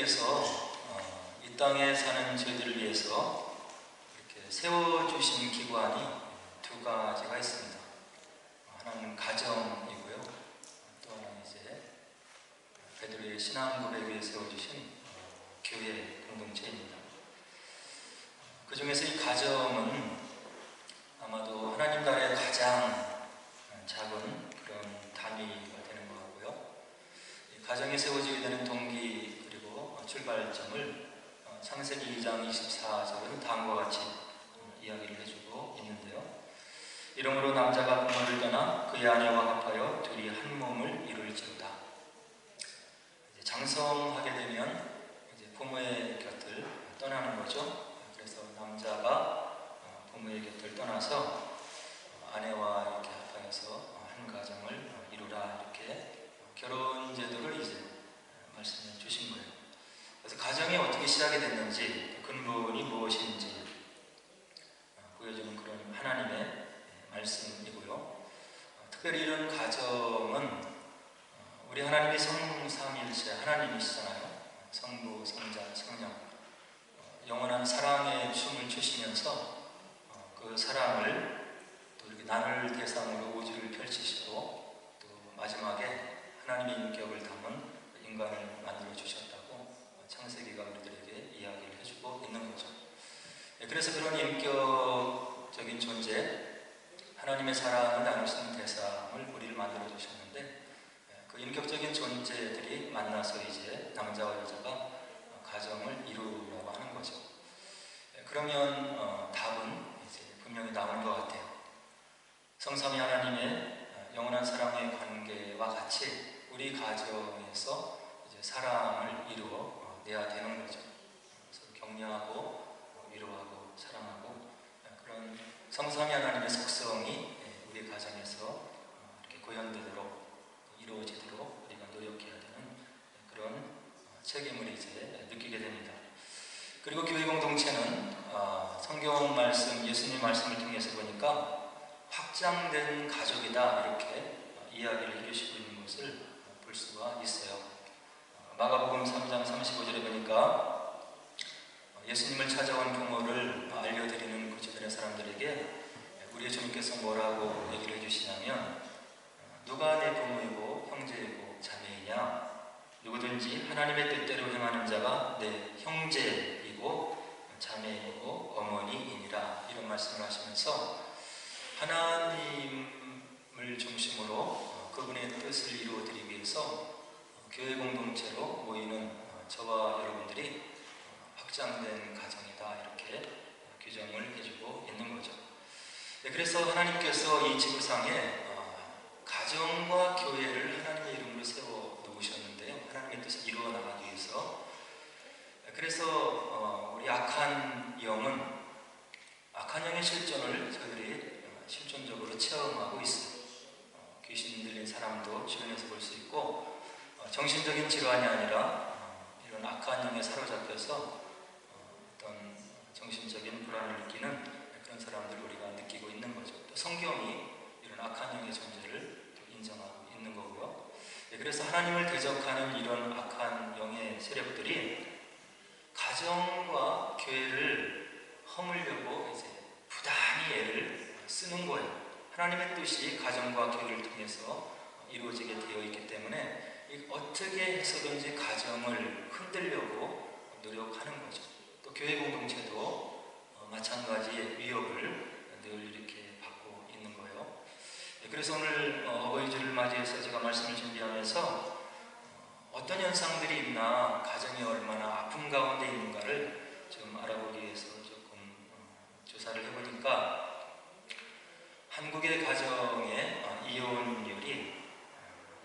하나님께서 이 땅에 사는 저희들을 위해서 이렇게 세워주신 기관이 두 가지가 있습니다. 하나는 가정이고요. 또 하나는 이제 베드로의 신앙 고백에 위해 세워주신 교회 공동체입니다. 그 중에서 이 가정은 아마도 하나님 나라의 가장 작은 그런 단위가 되는 것 같고요. 이 가정이 세워지게 되는 동기 그리고 출발점을 창세기 2장 24절은 다음과 같이 이야기를 해주고 있는데요. 이러므로 남자가 부모를 떠나 그의 아내와 합하여 둘이 한 몸을 이룰지로다. 이제 장성하게 되면 이제 부모의 곁을 떠나는 거죠. 그래서 남자가 부모의 곁을 떠나서 아내와 이렇게 합하여서 한 가정을 이루라, 이렇게 결혼 제도를 이제 말씀해 주신 거예요. 그래서 가정이 어떻게 시작이 됐는지, 근본이 무엇인지 보여주는 그런 하나님의 말씀이고요. 특별히 이런 가정은 우리 하나님이 성삼일체 하나님이시잖아요. 성부, 성자, 성령, 영원한 사랑의 춤을 추시면서 그 사랑을 또 이렇게 나눌 대상으로 우주를 펼치시고 또 마지막에 하나님의 인격을 담은 인간을 만들어 주셨다고 창세기가 우리들에게 이야기를 해주고 있는 거죠. 그래서 그런 인격적인 존재, 하나님의 사랑을 나눌 수 있는 대상을 우리를 만들어 주셨는데, 그 인격적인 존재들이 만나서 이제 남자와 여자가 가정을 이루라고 하는 거죠. 그러면 답은 이제 분명히 나오는 것 같아요. 성삼위 하나님의 영원한 사랑의 관계와 같이 우리 가정에서 이제 사랑을 이루어 내야 되는 거죠. 서로 격려하고 위로하고 사랑하고 그런 성삼위 하나님의 속성이 우리 가정에서 이렇게 구현되도록 이루어지도록 우리가 노력해야 되는 그런 책임을 이제 느끼게 됩니다. 그리고 교회 공동체는 성경 말씀, 예수님 말씀을 통해서 보니까 확장된 가족이다, 이렇게 이야기를 해주시고 있는 것을 볼 수가 있어요. 마가복음 3장 35절에 보니까 예수님을 찾아온 부모를 알려드리는 그 주변의 사람들에게 우리의 주님께서 뭐라고 얘기를 해주시냐면, 누가 내 부모이고 형제이고 자매이냐? 누구든지 하나님의 뜻대로 행하는 자가 내 형제이고 자매이고 어머니이니라, 이런 말씀을 하시면서 하나님을 중심으로 그분의 뜻을 이루어드리기 위해서 교회 공동체로 모이는 저와 여러분들이 확장된 가정이다, 이렇게 규정을 해주고 있는 거죠. 그래서 하나님께서 이 지구상에 가정과 교회를 하나님의 이름으로 세워 놓으셨는데요. 하나님의 뜻을 이루어 나가기 위해서. 그래서 우리 악한 영은, 악한 영의 실존을 저희들이 실존적으로 체험하고 있어요. 귀신 들린 사람도 주변에서 볼 수 있고, 정신적인 질환이 아니라 이런 악한 영에 사로잡혀서 어떤 정신적인 불안을 느끼는 그런 사람들을 우리가 느끼고 있는 거죠. 또 성경이 이런 악한 영의 존재를 인정하고 있는 거고요. 그래서 하나님을 대적하는 이런 악한 영의 세력들이 가정과 교회를 허물려고 이제 부단히 애를 쓰는 거예요. 하나님의 뜻이 가정과 교회를 통해서 이루어지게 되어 있기 때문에 어떻게 해서든지 가정을 흔들려고 노력하는 거죠. 또 교회 공동체도 마찬가지의 위협을 늘 이렇게 받고 있는 거예요. 그래서 오늘 어버이주를 맞이해서 제가 말씀을 준비하면서 어떤 현상들이 있나, 가정이 얼마나 아픔 가운데 있는가를 좀 알아보기 위해서 조금 조사를 해보니까 한국의 가정의 이혼율이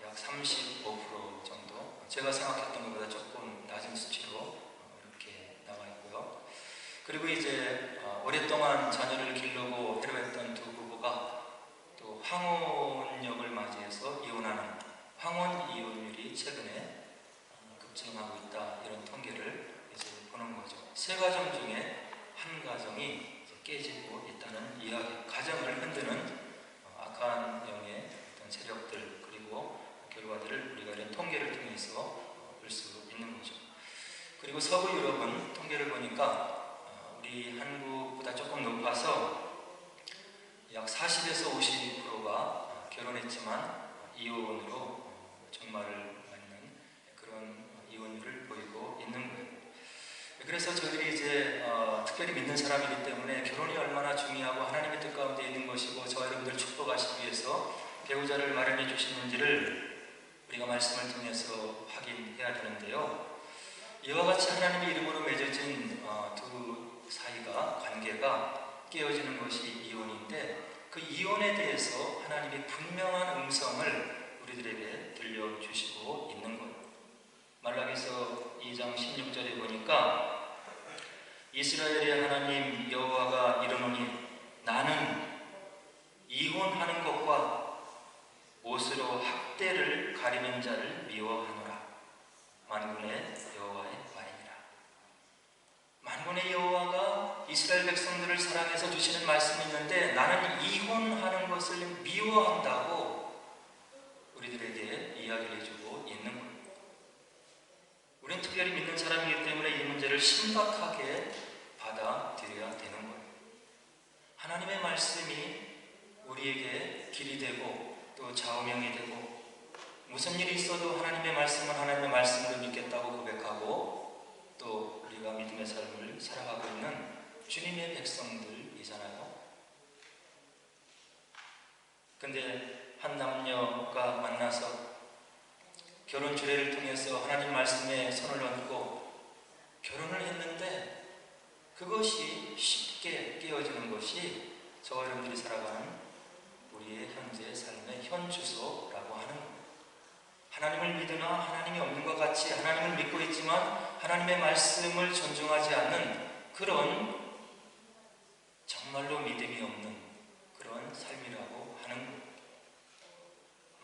약 35% 정도, 제가 생각했던 것보다 조금 낮은 수치로 이렇게 나와 있고요. 그리고 이제 오랫동안 자녀를 기르고 해로했던 두 부부가 또 황혼역을 맞이해서 이혼하는 황혼 이혼율이 최근에 급증하고 있다, 이런 통계를 이제 보는 거죠. 세 가정 중에 한 가정이 이제 깨지고 있다는 그리고 서구 유럽은 통계를 보니까 우리 한국보다 조금 높아서 약 40에서 50%가 결혼했지만 이혼으로 종말을 맞는 그런 이혼율을 보이고 있는 거예요. 그래서 저희들이 이제 특별히 믿는 사람이기 때문에 결혼이 얼마나 중요하고 하나님의 뜻 가운데 있는 것이고 저와 여러분들 축복하시기 위해서 배우자를 마련해 주시는지를 우리가 말씀을 통해서 확인해야 되는데요. 이와 같이 하나님의 이름으로 맺어진 두 사이가 관계가 깨어지는 것이 이혼인데 그 이혼에 대해서 하나님이 분명한 음성을 우리들에게 들려주시고 있는 거예요. 말라기서 2장 16절에 보니까 이스라엘의 하나님 여호와가 이르노니 나는 이혼하는 것과 옷으로 학대를 가리는 자를 미워하노라. 만군의 여호와의 말이니라. 만군의 여호와가 이스라엘 백성들을 사랑해서 주시는 말씀이 있는데 나는 이혼하는 것을 미워한다고 우리들에게 이야기를 해주고 있는 거예요. 우리는 특별히 믿는 사람이기 때문에 이 문제를 심각하게 받아들여야 되는 거예요. 하나님의 말씀이 우리에게 길이 되고 또 좌우명이 되고 무슨 일이 있어도 하나님의 말씀은 하나님의 말씀을 믿겠다고 고백하고 또 우리가 믿음의 삶을 살아가고 있는 주님의 백성들이잖아요. 근데 한 남녀가 만나서 결혼 주례를 통해서 하나님 말씀에 손을 얹고 결혼을 했는데 그것이 쉽게 깨어지는 것이 저와 여러분들이 살아가는 우리의 현재 삶의 현주소라고 하는 겁니다. 하나님을 믿으나 하나님이 없는 것 같이 하나님을 믿고 있지만 하나님의 말씀을 존중하지 않는 그런 정말로 믿음이 없는 그런 삶이라고 하는 겁니다.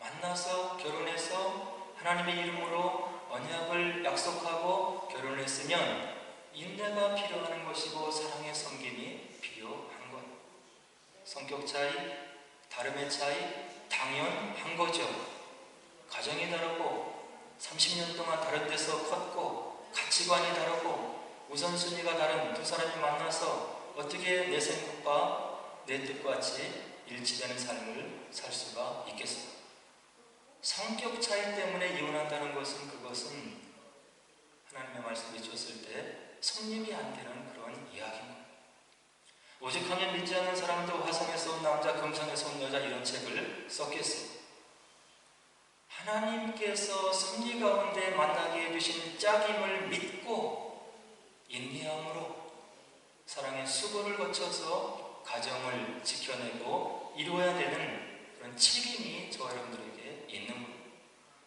만나서 결혼해서 하나님의 이름으로 언약을 약속하고 결혼을 했으면 인내가 필요한 것이고 사랑의 섬김이 필요한 것. 성격 차이, 다름의 차이 당연한 거죠. 가정이 다르고 30년 동안 다른 데서 컸고 가치관이 다르고 우선순위가 다른 두 사람이 만나서 어떻게 내 생각과 내 뜻과 같이 일치되는 삶을 살 수가 있겠습니까? 성격 차이 때문에 이혼한다는 것은 그것은 하나님의 말씀이 줬을 때 성립이 안 되는 그런 이야기입니다. 오직하면 믿지 않는 사람도 화성에서 온 남자, 금성에서 온 여자 이런 책을 썼겠어요. 하나님께서 섭리 가운데 만나게 해주신 짝임을 믿고 인내함으로 사랑의 수고를 거쳐서 가정을 지켜내고 이루어야 되는 그런 책임이 저와 여러분들에게 있는 거예요.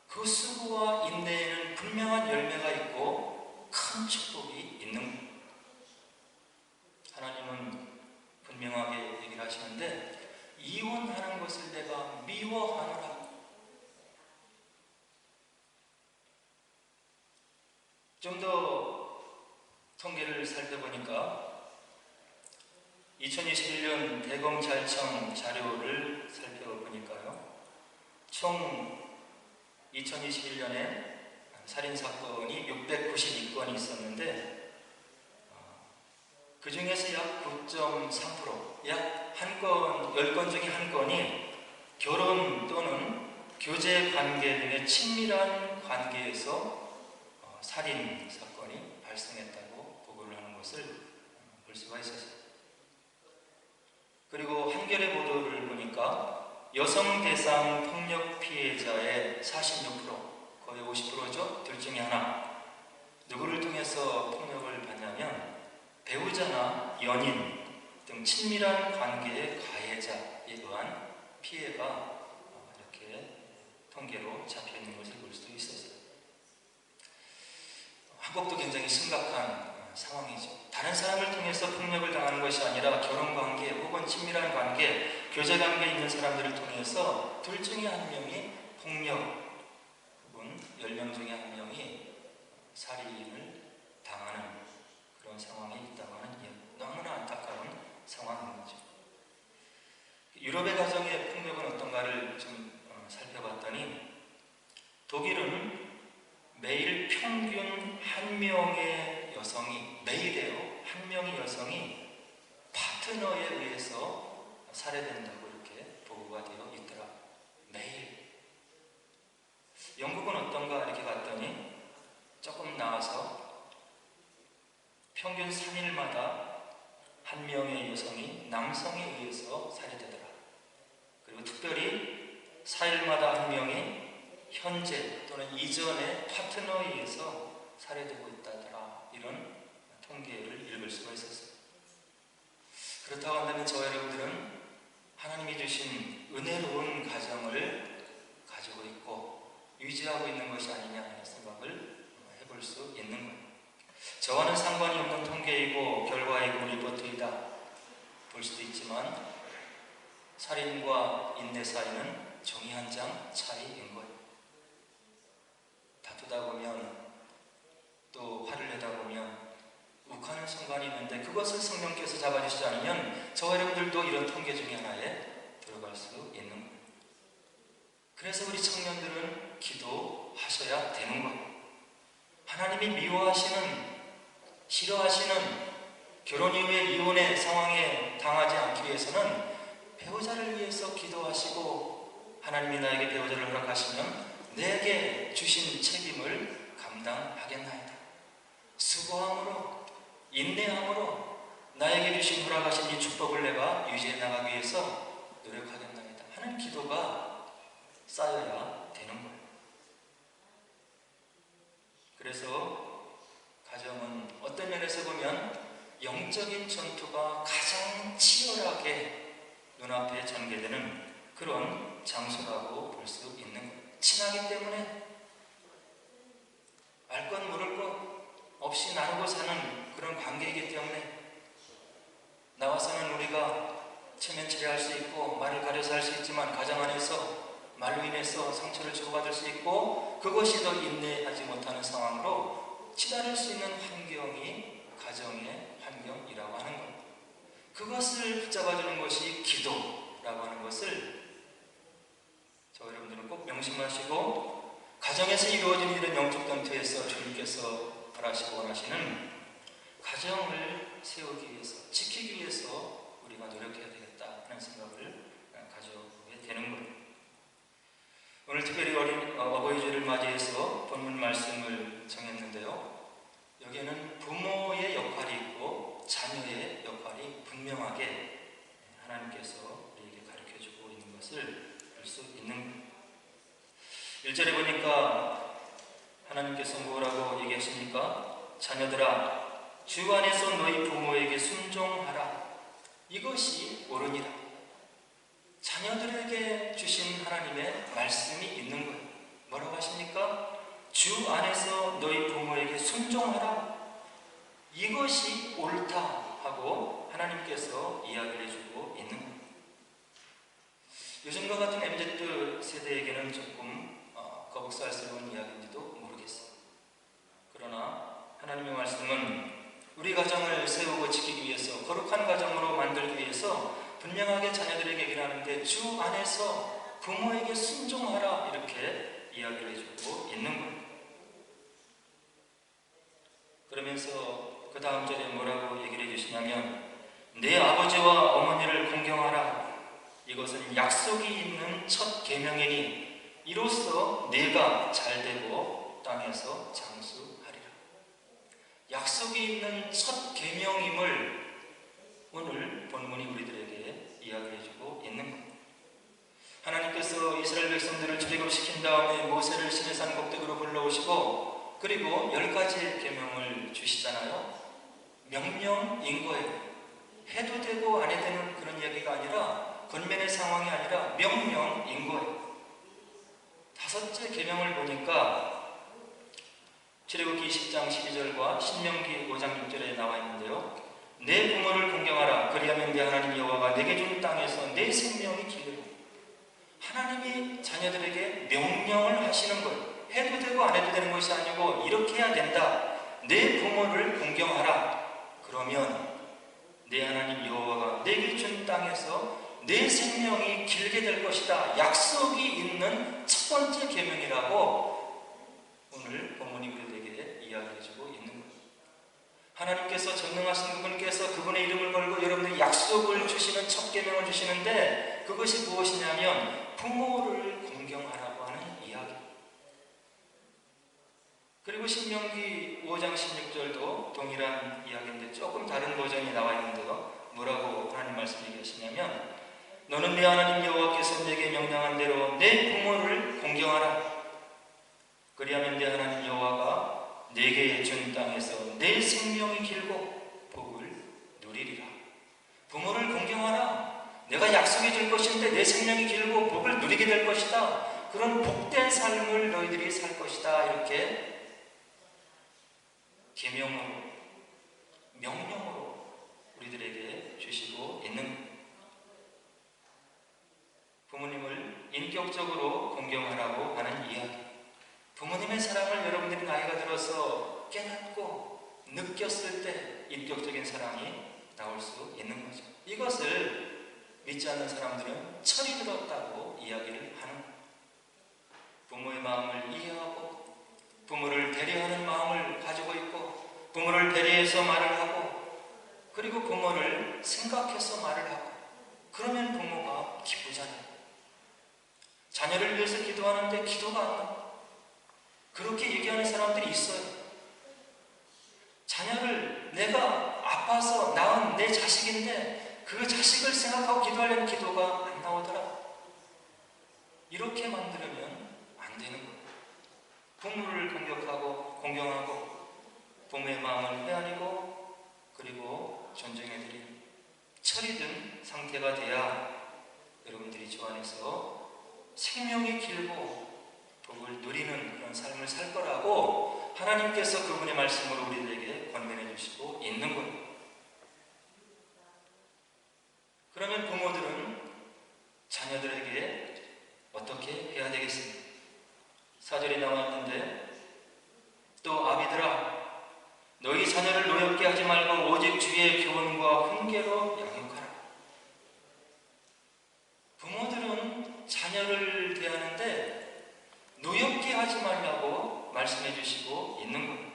그 수고와 인내에는 분명한 열매가 있고 큰 축복이 있는 거예요. 하나님은 분명하게 얘기를 하시는데 이혼하는 것을 내가 미워하노라. 좀 더 통계를 살펴보니까 2021년 대검잘청 자료를 살펴보니까요, 총 2021년에 살인사건이 692건이 있었는데 그 중에서 약 9.3%, 약 한 건, 10건 중에 한 건이 결혼 또는 교제 관계 등의 친밀한 관계에서 살인 사건이 발생했다고 보고를 하는 것을 볼 수가 있었어요. 그리고 한겨레 보도를 보니까 여성 대상 폭력 피해자의 46%, 거의 50%죠. 둘 중에 하나. 누구를 통해서 폭력을 받냐면 배우자나 연인 등 친밀한 관계의 가해자에 의한 피해가 이렇게 통계로 잡혀 있는 것을 볼 수 있었어요. 한국도 굉장히 심각한 상황이죠. 다른 사람을 통해서 폭력을 당하는 것이 아니라 결혼관계 혹은 친밀한 관계, 교제관계에 있는 사람들을 통해서 둘 중에 한 명이 폭력 혹은 10명 중에 한 명이 살인을 당하는 그런 상황이 있다고 하는 너무나 안타까운 상황인 거죠. 유럽의 가정의 폭력은 어떤가를 좀 살펴봤더니 독일은 매일 평균 한 명의 여성이 매일에요. 한 명의 여성이 파트너에 의해서 살해된다고 이렇게 보고가 되어 있더라. 매일. 영국은 어떤가 이렇게 봤더니 조금 나와서 평균 3일마다 한 명의 여성이 남성에 의해서 살해되더라. 그리고 특별히 4일마다 한 명이 현재 또는 이전의 파트너에 의해서 살해되고 있다더라. 이런 통계를 읽을 수가 있었어요. 그렇다고 한다면 저와 여러분들은 하나님이 주신 은혜로운 가정을 가지고 있고 유지하고 있는 것이 아니냐 하는 생각을 해볼 수 있는 거예요. 저와는 상관이 없는 통계이고 결과이고 리포트이다 볼 수도 있지만 살인과 인내 사이는 종이 한 장 차이인 거예요. 다투다 보면 또 화를 내다 보면 욱하는 순간이 있는데 그것을 성령께서 잡아주시지 않으면 저와 여러분들도 이런 통계 중에 하나에 들어갈 수 있는 거예요. 그래서 우리 청년들은 기도하셔야 되는 거예요. 하나님이 미워하시는, 싫어하시는 결혼 이후에 이혼의 상황에 당하지 않기 위해서는 배우자를 위해서 기도하시고 하나님이 나에게 배우자를 허락하시면 내게 주신 책임을 감당하겠나이다. 수고함으로 인내함으로 나에게 주신 허락하신 이 축복을 내가 유지해 나가기 위해서 노력하겠나이다 하는 기도가 쌓여야 되는 거예요. 그래서 가정은 어떤 면에서 보면 영적인 전투가 가장 치열하게 눈앞에 전개되는 그런 장소라고 볼 수 있는 거예요. 친하기 때문에 알 것 모를 것 없이 나누고 사는 그런 관계이기 때문에 나와서는 우리가 체면치레할 수 있고 말을 가려서 할 수 있지만 가정 안에서 말로 인해서 상처를 주고받을 수 있고 그것이 더 인내하지 못하는 상황으로 치달을 수 있는 환경이 가정의 환경이라고 하는 것. 그것을 붙잡아주는 것이 기도라고 하는 것을 저 여러분들은 꼭 명심하시고 가정에서 이루어지는 이런 영적 전투에서 주님께서 바라시고 원하시는 가정을 세우기 위해서 지키기 위해서 우리가 노력해야 되겠다 하는 생각을 가져보게 되는 거예요. 오늘 특별히 어버이 주일을 맞이해서 본문 말씀을 정했는데요. 여기에는 부모의 역할이 있고 자녀의 역할이 분명하게 하나님께서 우리에게 가르쳐주고 있는 것을 볼 수 있는 거예요. 1절에 보니까 하나님께서 뭐라고 얘기하십니까? 자녀들아 주 안에서 너희 부모에게 순종하라. 이것이 옳으니라. 자녀들에게 주신 하나님의 말씀이 있는 거예요. 뭐라고 하십니까? 주 안에서 너희 부모에게 순종하라. 이것이 옳다 하고 하나님께서 이야기를 해주고 있는 거예요. 요즘과 같은 MZ 세대에게는 조금 거북살스러운 이야기인지도 모르겠어요. 그러나 하나님의 말씀은 우리 가정을 세우고 지키기 위해서 거룩한 가정으로 만들기 위해서 분명하게 자녀들에게 얘기를 하는데 주 안에서 부모에게 순종하라 이렇게 이야기를 해주고 있는 거예요. 그러면서 그 다음 절에 뭐라고 얘기를 해주시냐면 내 아버지와 어머니를 공경하라. 이것은 약속이 있는 첫 계명이니 이로써 내가 잘되고 땅에서 장수하리라. 약속이 있는 첫 계명임을 오늘 본문이 우리들에게 이야기해 주고 있는 겁니다. 하나님께서 이스라엘 백성들을 출애굽시킨 다음에 모세를 시내산 꼭대기로 불러오시고 그리고 10가지 계명을 주시잖아요. 명령인 거예요. 해도 되고 안 해도 되는 그런 이야기가 아니라 권면의 상황이 아니라 명령인 거예요. 5째 계명을 보니까 출애굽기 20장 12절과 신명기 5장 6절에 나와 있는데요. 내 부모를 공경하라. 그리하면 내 하나님 여호와가 내게 준 땅에서 내 생명이 길리라. 하나님이 자녀들에게 명령을 하시는 거예요. 해도 되고 안 해도 되는 것이 아니고 이렇게 해야 된다. 내 부모를 공경하라. 그러면 내 하나님 여호와가 내게 준 땅에서 내 생명이 길게 될 것이다. 약속이 있는 첫 번째 계명이라고 오늘 본문이 우리에게 이야기해주고 있는 거예요. 하나님께서 전능하신 그분께서 그분의 이름을 걸고 여러분들이 약속을 주시는 첫 계명을 주시는데 그것이 무엇이냐면 부모를 공경하라고 하는 이야기. 그리고 신명기 5장 16절도 동일한 이야기인데 조금 다른 버전이 나와 있는데요. 뭐라고 하나님 말씀 얘기하시냐면 너는 내 하나님 여호와께서 내게 명령한 대로 내 부모를 공경하라. 그리하면 내 하나님 여호와가 내게 준 땅에서 내 생명이 길고 복을 누리리라. 부모를 공경하라. 내가 약속해 줄 것인데 내 생명이 길고 복을 누리게 될 것이다. 그런 복된 삶을 너희들이 살 것이다. 이렇게 계명으로, 명령으로 우리들에게 주시고 있는 부모님을 인격적으로 공경하라고 하는 이야기. 부모님의 사랑을 여러분들이 나이가 들어서 깨닫고 느꼈을 때 인격적인 사랑이 나올 수 있는 거죠. 이것을 믿지 않는 사람들은 철이 들었다고 이야기를 하는 거예요. 부모의 마음을 이해하고 부모를 배려하는 마음을 가지고 있고 부모를 배려해서 말을 하고 그리고 부모를 생각해서 말을 하고 그러면 부모가 기쁘잖아요. 자녀를 위해서 기도하는데 기도가 안 나와. 그렇게 얘기하는 사람들이 있어요. 자녀를 내가 아파서 낳은 내 자식인데 그 자식을 생각하고 기도하려는 기도가 안 나오더라. 이렇게 만들면 안 되는 거예요. 부모를 공격하고 공경하고 부모의 마음을 헤아리고 그리고 존중해드리는 철이 든 상태가 돼야 여러분들이 주 안에서 생명이 길고 복을 누리는 그런 삶을 살 거라고 하나님께서 그분의 말씀으로 우리들에게 권면해 주시고 있는 거예요. 그러면 부모들은 자녀들에게 어떻게 해야 되겠습니까? 4절에 나와 있는데 또 아비들아 너희 자녀를 노엽게 하지 말고 오직 주의 교훈과 훈계로 양육하라. 부모들은 자녀를 대하는데 노엽게 하지 말라고 말씀해 주시고 있는 거예요.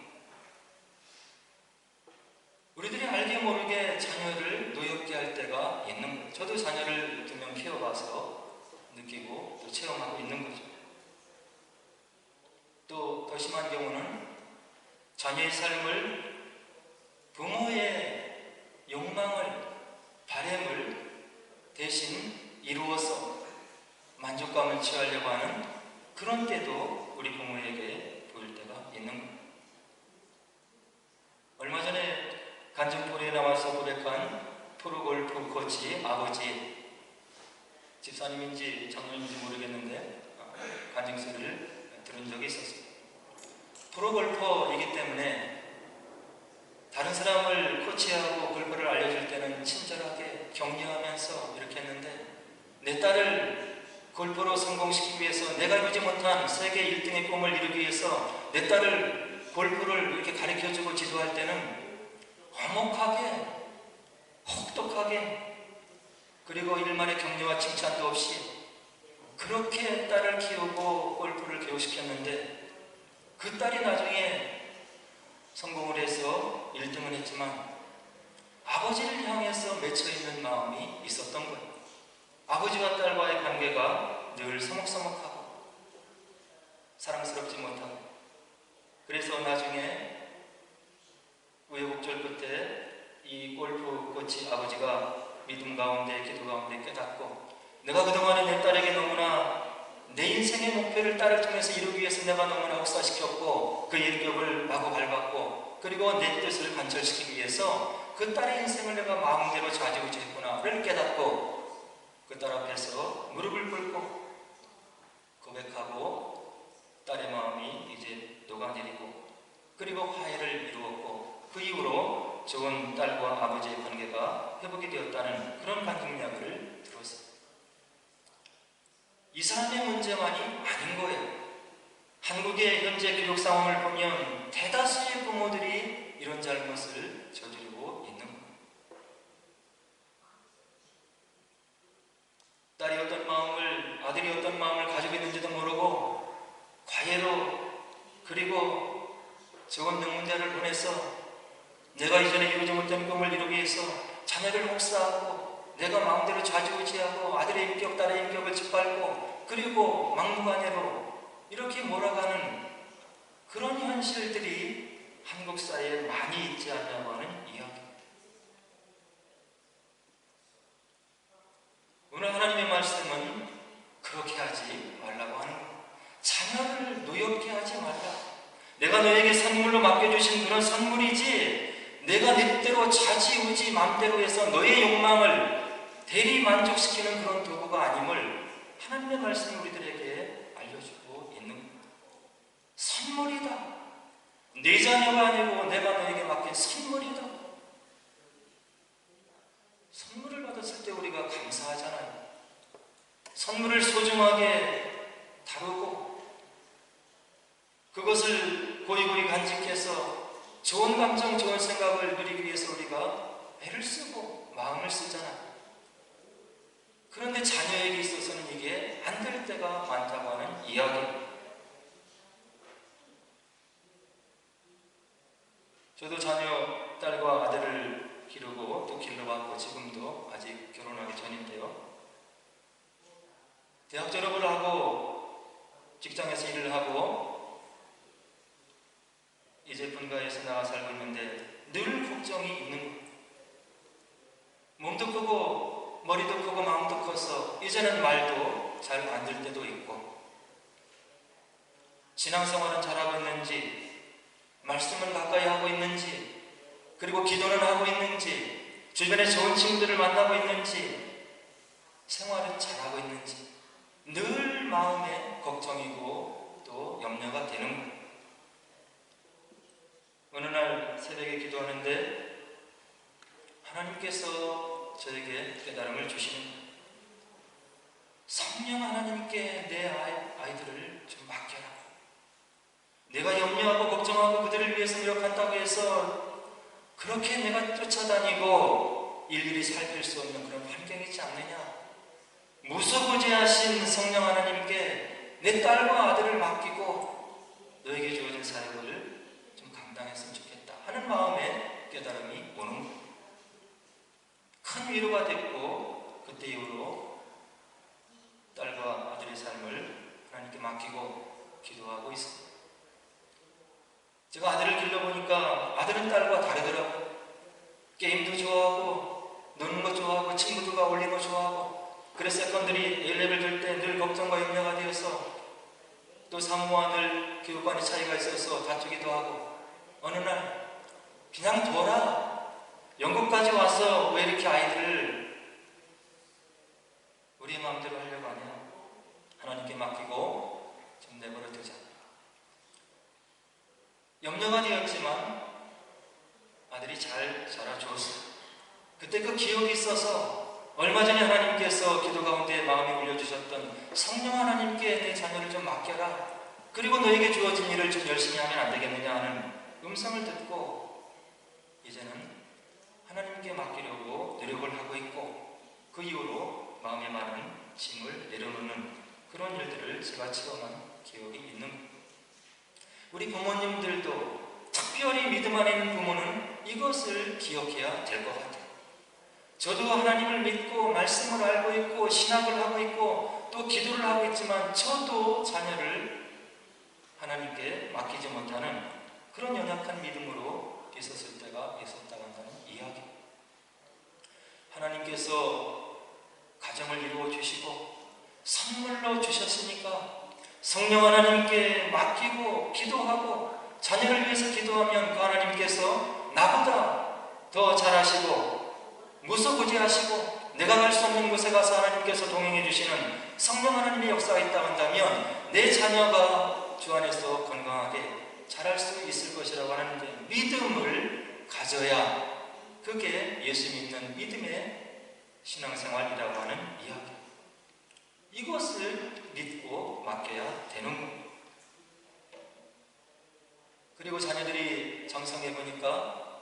우리들이 알게 모르게 자녀를 노엽게 할 때가 있는 거예요. 저도 자녀를 2명 키워봐서 느끼고 또 체험하고 있는 거죠. 또 더 심한 경우는 자녀의 삶을 부모의 욕망을, 바램을 대신 이루어서 만족감을 취하려고 하는 그런 때도 우리 부모에게 보일 때가 있는 거예요. 얼마 전에 간증포리에 나와서 고백한 프로골프 코치 아버지, 집사님인지 장로님인지 모르겠는데 간증소리를 들은 적이 있었어요. 프로골퍼이기 때문에 다른 사람을 코치하고 골프를 알려줄 때는 친절하게 격려하면서 이렇게 했는데 내 딸을 골프로 성공시키기 위해서 내가 이루지 못한 세계 1등의 꿈을 이루기 위해서 내 딸을 골프를 이렇게 가르쳐주고 지도할 때는 화목하게, 혹독하게, 그리고 일말의 격려와 칭찬도 없이 그렇게 딸을 키우고 골프를 교육시켰는데 그 딸이 나중에 성공을 해서 1등을 했지만 아버지를 향해서 맺혀있는 마음이 있었던 거예요. 아버지와 딸과의 관계가 늘 서먹서먹하고 사랑스럽지 못하고 그래서 나중에 우여곡절 끝에 이 골프 코치 아버지가 믿음 가운데 기도 가운데 깨닫고 내가 그동안에 내 딸에게 너무나 내 인생의 목표를 딸을 통해서 이루기 위해서 내가 너무나 혹사시켰고 그 인격을 마구 밟았고 그리고 내 뜻을 관철시키기 위해서 그 딸의 인생을 내가 마음대로 좌지우지했구나를 깨닫고 그 딸 앞에서 무릎을 꿇고 고백하고 딸의 마음이 이제 녹아내리고 그리고 화해를 이루었고 그 이후로 좋은 딸과 아버지의 관계가 회복이 되었다는 그런 간증 이야기를 들었어요. 이 사람의 문제만이 아닌 거예요. 한국의 현재 교육 상황을 보면 대다수의 부모들이 이런 잘못을 저지르고 있는 거예요. 딸이 어떤 마음을, 아들이 어떤 마음을 가지고 있는지도 모르고 과외로 그리고 좋은 능문자를 보내서 내가 이전에 이루지 못한 꿈을 이루기 위해서 자녀를 혹사하고 내가 마음대로 좌지우지하고 아들의 인격, 딸의 인격을 짓밟고 그리고 막무가내로 이렇게 몰아가는 그런 현실들이 한국 사회에 많이 있지 않냐고 하는 이야기입니다. 오늘 하나님의 말씀은 그렇게 하지 말라고 하는 거예요. 자녀를 노엽게 하지 말라. 내가 너에게 선물로 맡겨주신 그런 선물이지 내가 내 뜻대로 좌지우지 맘대로 해서 너의 욕망을 대리 만족시키는 그런 도구가 아님을 하나님의 말씀이 우리들에게 알려주고 있는 겁니다. 선물이다. 내 자녀가 아니고 내가 너에게 맡긴 선물이다. 선물을 받았을 때 우리가 감사하잖아요. 선물을 소중하게 다루고 그것을 고이고이 간직해서 좋은 감정, 좋은 생각을 누리기 위해서 우리가 애를 쓰고 마음을 쓰잖아요. 그런데 자녀에게 있어서는 이게 안 될 때가 많다고 하는 이야기입니다. 저도 자녀, 딸과 아들을 기르고 또 길러봤고 지금도 아직 결혼하기 전인데요. 대학 졸업을 하고 직장에서 일을 하고 이제 본가에서 나가 살고 있는데 늘 걱정이 있는 거예요. 몸도 크고 머리도 크고 마음도 커서 이제는 말도 잘 안 들 때도 있고 신앙생활은 잘하고 있는지 말씀을 가까이 하고 있는지 그리고 기도는 하고 있는지 주변에 좋은 친구들을 만나고 있는지 생활은 잘하고 있는지 늘 마음에 걱정이고 또 염려가 되는 거예요. 어느 날 새벽에 기도하는데 하나님께서 저에게 깨달음을 주시는 거예요. 성령 하나님께 내 아이들을 좀 맡겨라. 내가 염려하고 걱정하고 그들을 위해서 노력한다고 해서 그렇게 내가 쫓아다니고 일일이 살필 수 없는 그런 환경이지 않느냐. 무소부지하신 성령 하나님께 내 딸과 아들을 맡기고 너에게 주어진 사역을 좀 감당했으면 좋겠다 하는 마음에 깨달음이 오는 거예요. 큰 위로가 됐고 그때 이후로 딸과 아들의 삶을 하나님께 맡기고 기도하고 있습니다. 제가 아들을 길러보니까 아들은 딸과 다르더라고요. 게임도 좋아하고 노는 거 좋아하고 친구들과 어울리는 거 좋아하고 그래서 세컨들이 A레벨 될 때 늘 걱정과 염려가 되어서 또 사무관을 교육관의 차이가 있어서 다투기도 하고 어느 날 그냥 둬라. 영국까지 와서 왜 이렇게 아이들을 우리의 마음대로 하려고 하냐. 하나님께 맡기고 좀 내버려 두자. 염려가 되었지만 아들이 잘 자라주었어요. 그때 그 기억이 있어서 얼마 전에 하나님께서 기도 가운데 마음에 올려주셨던 성령 하나님께 내 자녀를 좀 맡겨라. 그리고 너에게 주어진 일을 좀 열심히 하면 안 되겠느냐 하는 음성을 듣고 이제는 하나님께 맡기려고 노력을 하고 있고 그 이후로 마음에 많은 짐을 내려놓는 그런 일들을 제가 체험한 기억이 있는 겁니다. 우리 부모님들도 특별히 믿음 안에 있는 부모는 이것을 기억해야 될 것 같아요. 저도 하나님을 믿고 말씀을 알고 있고 신학을 하고 있고 또 기도를 하고 있지만 저도 자녀를 하나님께 맡기지 못하는 그런 연약한 믿음으로 있었을 때가 있었다고 한다는 이야기. 하나님께서 가정을 이루어 주시고 선물로 주셨으니까 성령 하나님께 맡기고 기도하고 자녀를 위해서 기도하면 그 하나님께서 나보다 더 잘하시고 무소부지하시고 내가 갈 수 없는 곳에 가서 하나님께서 동행해 주시는 성령 하나님의 역사가 있다고 한다면 내 자녀가 주 안에서 건강하게 자랄 수 있을 것이라고 하는데 믿음을 가져야 그게 예수 믿는 믿음의 신앙생활이라고 하는 이야기. 이것을 믿고 맡겨야 되는 겁니다. 그리고 자녀들이 장성해 보니까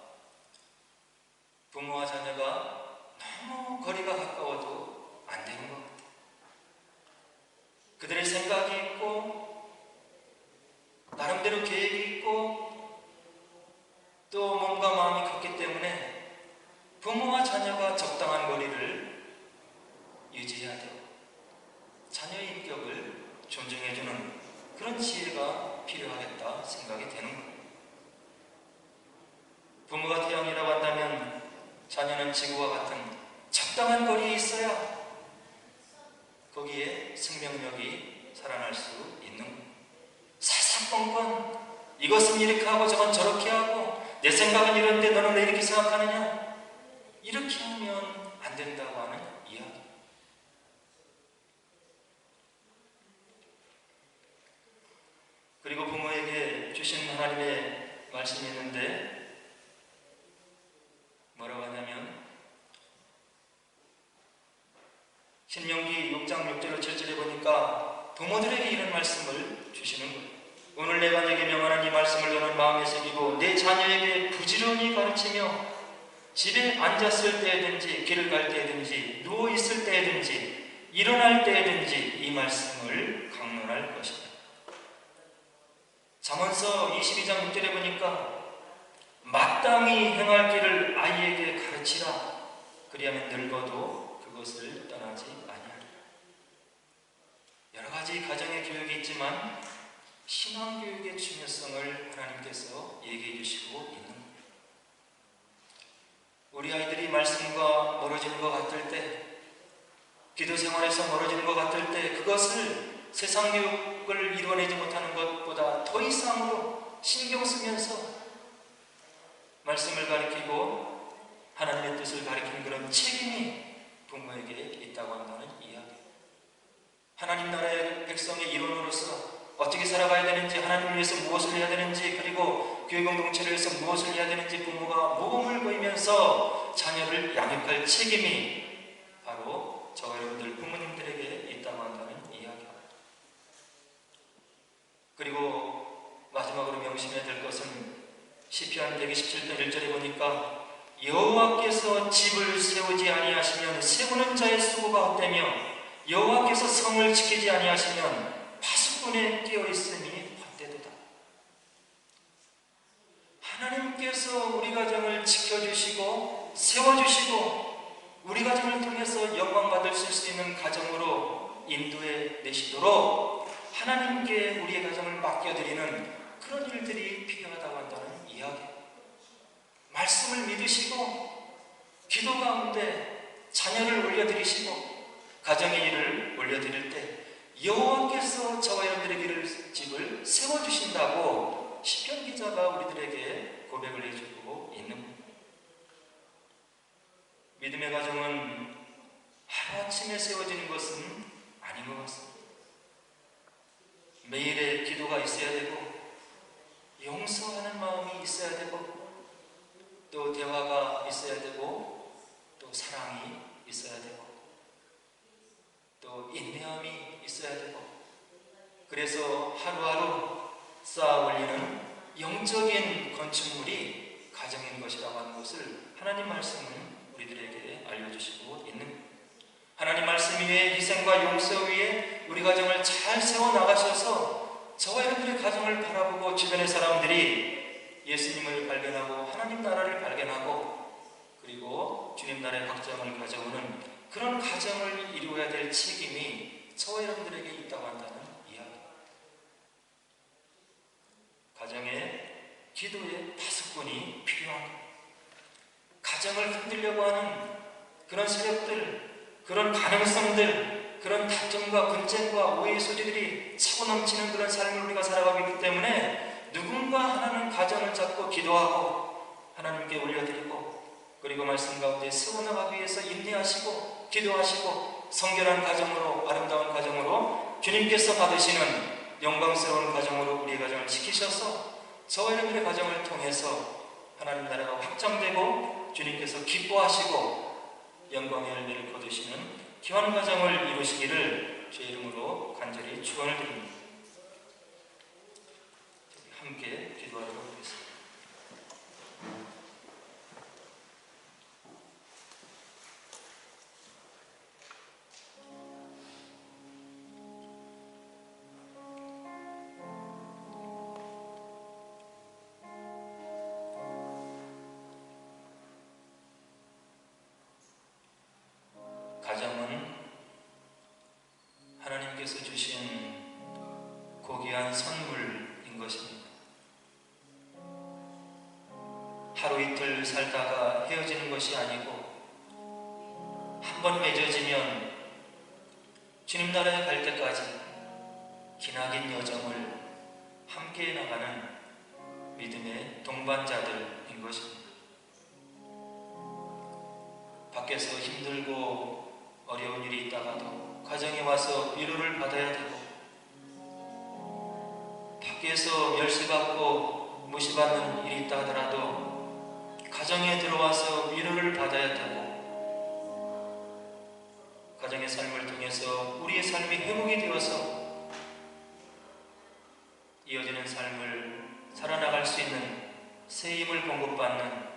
부모와 자녀가 너무 거리가 가까워도 안 되는 것 같아요. 그들의 생각이 있고 나름대로 계획이 있고 또 몸과 마음이 그렇게 자녀의 인격을 존중해주는 그런 지혜가 필요하겠다 생각이 되는 거예요. 부모가 태양이라고 한다면 자녀는 지구와 같은 적당한 거리에 있어야 거기에 생명력이 살아날 수 있는 거예요. 사사건건 이것은 이렇게 하고 저건 저렇게 하고 내 생각은 이런데 너는 왜 이렇게 생각하느냐, 이렇게 하면 안 된다고 하는 이야기. 그리고 부모에게 주신 하나님의 말씀이 있는데 뭐라고 하냐면 신명기 6장 6절로 7절에 보니까 부모들에게 이런 말씀을 주시는 거예요. 오늘 내가 네게 명하는 이 말씀을 너는 마음에 새기고 내 자녀에게 부지런히 가르치며 집에 앉았을 때든지 길을 갈 때든지 누워있을 때든지 일어날 때든지 이 말씀을 강론할 것이다. 잠언서 22장 6절에 보니까 마땅히 행할 길을 아이에게 가르치라. 그리하면 늙어도 그것을 떠나지 아니하리라. 여러 가지 가정의 교육이 있지만 신앙교육의 중요성을 하나님께서 얘기해 주시고 있는 거예요. 우리 아이들이 말씀과 멀어지는 것 같을 때, 기도 생활에서 멀어지는 것 같을 때 그것을 세상 교육을 이루어내지 못하는 것보다 더 이상으로 신경 쓰면서 말씀을 가르치고 하나님의 뜻을 가르치는 그런 책임이 부모에게 있다고 한다는 이야기. 하나님 나라의 백성의 일원으로서 어떻게 살아가야 되는지, 하나님을 위해서 무엇을 해야 되는지, 그리고 교회 공동체를 위해서 무엇을 해야 되는지 부모가 모험을 보이면서 자녀를 양육할 책임이 바로 저와 여러분들 부모님들에게 있다고 한다는 이야기입니다. 그리고 마지막으로 명심해야 될 것은 시편 127편 1절에 보니까 여호와께서 집을 세우지 아니하시면 세우는 자의 수고가 헛되며 여호와께서 성을 지키지 아니하시면 파수꾼에 끼어있으니 헛되도다. 하나님께서 우리 가정을 지켜주시고 세워주시고 우리 가정을 통해서 영광받을 수 있는 가정으로 인도해 내시도록 하나님께 우리의 가정을 맡겨드리는 그런 일들이 필요하다고 한다는 이야기. 말씀을 믿으시고 기도 가운데 자녀를 올려드리시고 가정의 일을 올려드릴 때 여호와께서 저와 여러분들의 집을 세워주신다고 시편 기자가 우리들에게 고백을 해주고 있는 겁니다. 믿음의 가정은 하루아침에 세워지는 것은 아닌 것 같습니다. 매일의 기도가 있어야 되고 용서하는 마음이 있어야 되고 또 대화가 있어야 되고 또 사랑이 있어야 되고 또 인내함이 있어야 되고, 그래서 하루하루 쌓아 올리는 영적인 건축물이 가정인 것이라고 하는 것을 하나님 말씀은 우리들에게 알려주시고 있는 겁니다. 하나님 말씀 위에 희생과 용서 위에 우리 가정을 잘 세워나가셔서 저와 여러분들의 가정을 바라보고 주변의 사람들이 예수님을 발견하고 하나님 나라를 발견하고 그리고 주님 나라의 확장을 가져오는 그런 가정을 이루어야 될 책임이 저와 여러분들에게 있다고 한다는 이야기. 가정에 기도의 파수꾼이 필요한 것. 가정을 흔들려고 하는 그런 세력들, 그런 가능성들, 그런 다툼과 분쟁과 오해의 소리들이 차고 넘치는 그런 삶을 우리가 살아가고 있기 때문에 누군가 하나는 가정을 잡고 기도하고 하나님께 올려드리고 그리고 말씀 가운데 세워나가기 위해서 인내하시고 기도하시고 성결한 가정으로, 아름다운 가정으로 주님께서 받으시는 영광스러운 가정으로 우리의 가정을 지키셔서 저와 여러분의 가정을 통해서 하나님 나라가 확장되고 주님께서 기뻐하시고 영광의 열매를 거두시는 귀한 가정을 이루시기를 주의 이름으로 간절히 축원을 드립니다. 함께 기도하도록 하겠습니다. 가정은 하나님 주님께서 주신 고귀한 선물인 것입니다. 하루 이틀 살다가 헤어지는 것이 아니고 한 번 맺어지면 주님 나라에 갈 때까지 기나긴 여정을 함께 나가는 믿음의 동반자들인 것입니다. 밖에서 힘들고 어려운 일이 있다가도 가정에 와서 위로를 받아야 되고, 밖에서 멸시받고 무시받는 일이 있다 하더라도 가정에 들어와서 위로를 받아야 되고, 가정의 삶을 통해서 우리의 삶이 회복이 되어서 이어지는 삶을 살아나갈 수 있는 새 힘을 공급받는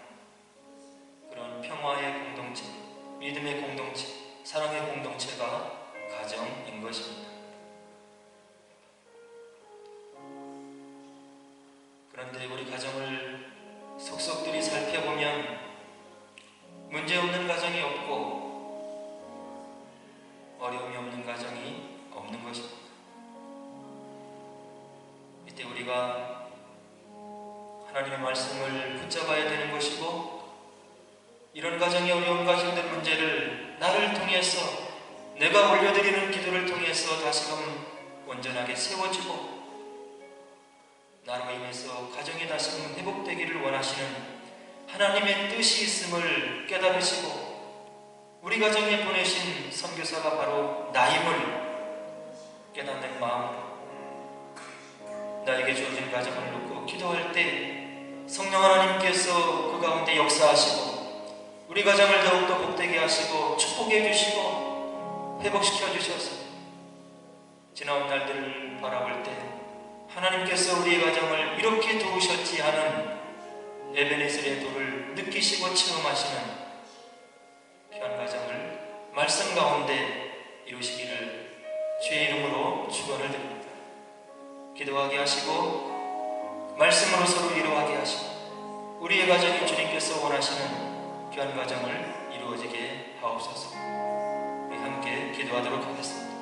그런 평화의 공동체, 믿음의 공동체, 사랑의 공동체가 가정인 것입니다. 그런데 우리 가정을 속속들이 살펴보면 문제없는 가정이 없고 어려움이 없는 가정이 없는 것입니다. 이때 우리가 하나님의 말씀을 붙잡아야 되는 것이고, 이런 가정이 어려운 가정들 문제를 나를 통해서, 내가 올려드리는 기도를 통해서 다시금 온전하게 세워지고, 나로 인해서 가정이 다시금 회복되기를 원하시는 하나님의 뜻이 있음을 깨달으시고, 우리 가정에 보내신 선교사가 바로 나임을 깨닫는 마음으로 나에게 주어진 가정을 놓고 기도할 때 성령 하나님께서 그 가운데 역사하시고 우리 가정을 더욱더 복되게 하시고 축복해 주시고 회복시켜 주셔서 지나온 날들을 바라볼 때 하나님께서 우리의 가정을 이렇게 도우셨지 하는 에베네셀의 도를 느끼시고 체험하시는 귀한 가정을 말씀 가운데 이루시기를 주의 이름으로 축원을 드립니다. 기도하게 하시고 말씀으로 서로 이루하게 하시고 우리의 가정이 주님께서 원하시는 귀한 가정을 이루어지게 하옵소서. 우리 함께 기도하도록 하겠습니다.